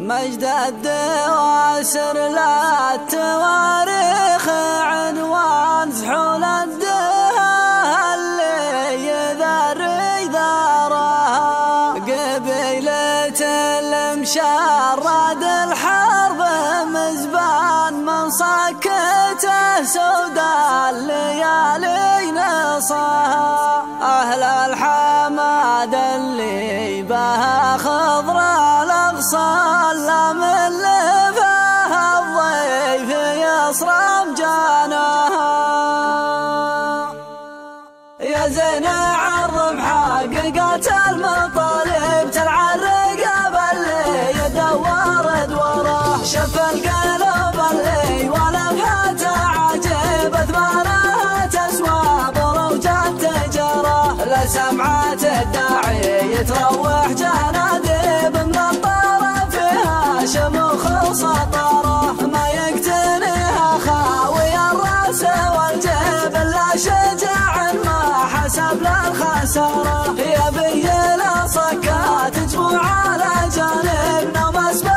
مجد الدواسر لا التواريخ عنوان زحول الدها اللي يذري ذارها قبيلة المشرد الحرب مزبان من صكته سودا الليالي نصها أهل الحماد اللي بها خضر الأغصان لا من لفها الضيف يصرم جانها يا زين عرم حققت المطالب تلعرق باللي يدور دورة شف القلب اللي ولفها تعجب اثمانها تسوى بروجات تجاره لسمعات الداعي يتروح جناديب من الطرف فيها شموخ وسطره ما يقتنيها خاوي الراس والجيب الا شجاع ما حسب للخساره يبي له صكات جموع على جانب نوم اسبه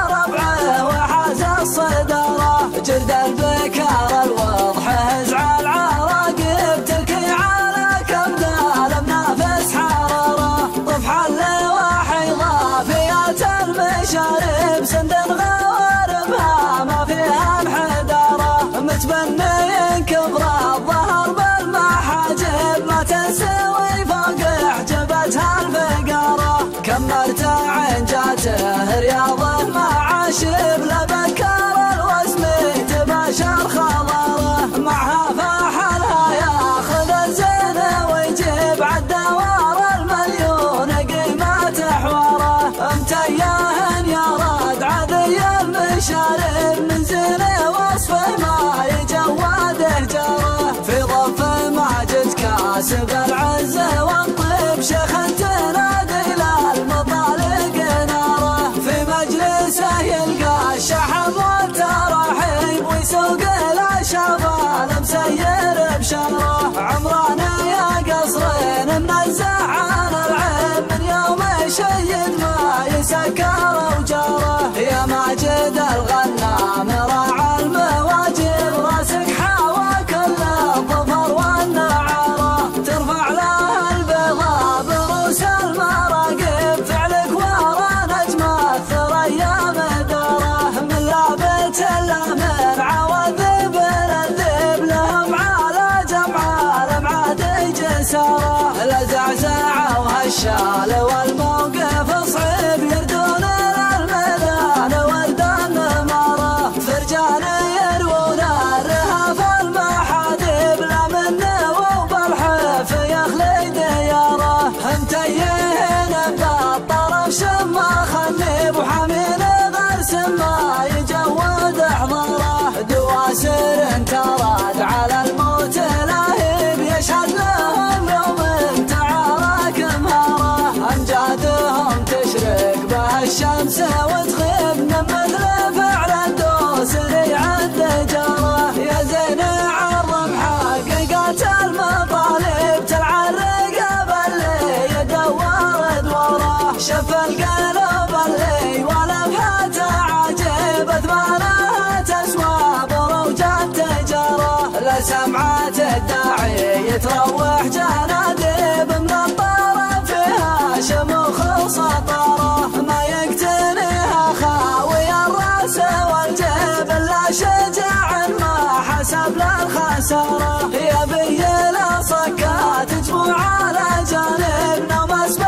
ربعه وحاز الصدره جرد البكار الوضح ازعل عراقب تلكي على كبده منافس حراره طفح اللواح اضافيات المشارب سند غواربها ما فيها انحداره متبني كبر الظهر بالمحاجب ما تسوي فوق حجبتها الفقاره كم مرتاع جاته رياض المعاشب لبكار الوسم تباشر خضره معها فحلها ياخذ الزين ويجيب عالدوار المليون قيمة حواره امتياه يراد عذي المشارب من زين وصفه ما يجوده جاره في ضف ماجد كاسب العزه والطيب شيخ تنادي للمطالق ناره في مجلسه يلقى الشحم والترحيب ويسوق الاشافه مسير بشمره عمرانه يا قصرين منزع عن العيب من يوم شيد ما يسكر وجاره يا ماجد الغنام راعى المواجب راسك حاوى كل الظفر والنعاره ترفع له البيضاء بروس المراقب فعلك ورا نجم الثريا مداره من لابت الامن عوذب الذب لهم على جمع الابعاد جساره الزعزع وهالشال والموقف صعب يردون الميدان والدم مره فرجان يروون الرهاف المحادب لا من وبالحف يخلي دياره همتين بالطرف شما خنب وحمين غرس ما يجود احضاره دواسر تراد على الموت لاهب يشهد لهم يوم تعارك مهاره امجادهم تشرق به الشمس وتغيب من مثل فعل الدوسر يعد جاره يا زين عرم حققت المطالب تلعرق باللي يدور دوره شف القلب اللي ولفها تعجب اثمانها تسوى بروجات تجاره لسمعات الداعي يتروح جناديب من الطرف فيها شموخ وسطره ما يقتنيها خاوي الراس والجيب الا شجاع ما حسب للخساره يبي له صكات جموع على جانب نوم اسبه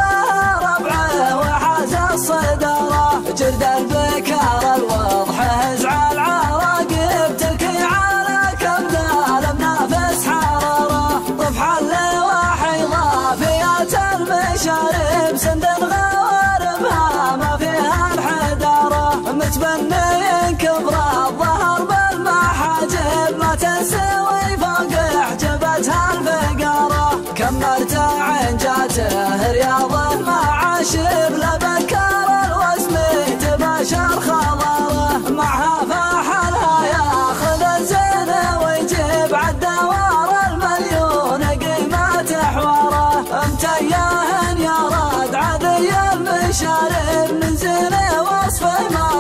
ربعه وحاز الصدره جرد البكار الوضح ازعل عراقب تلكي على كبده منافس حراره طفح اللواح اضافيات المشارب سند غواربها ما فيها انحداره متبني كبر الظهر بالمحاجب ما تسوي فوق حجبتها الفقاره كم مرتاع جاته رياض المعاشب لبكار الوسم تباشر خضره معها فحلها ياخذ الزين ويجيب عالدوار المليون قيمة حواره امتياه يراد عذي المشارب من زين وصفه ما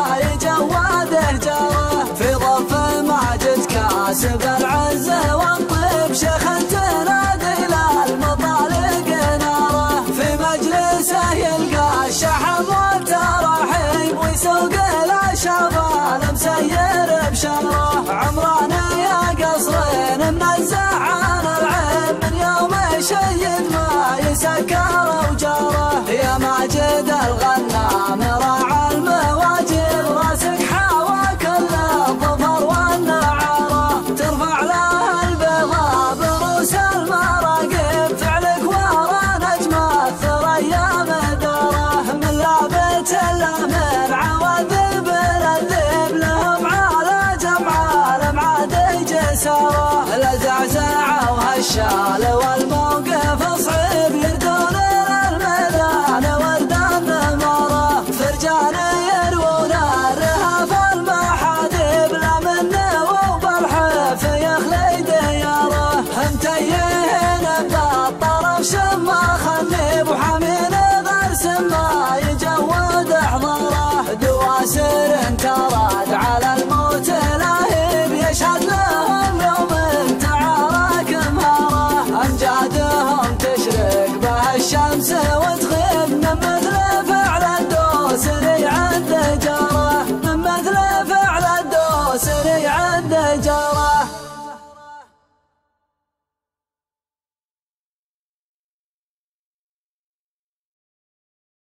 ماجد الغنام راعى المواجب راسك حاوى كل الظفر والنعارة ترفع له البيضاء بروس المراقب فعلك ورا نجم الثريا مداره من لابت له من عواذب الذئب لهم على جمع المعادي جساره الزعزعة وهالشال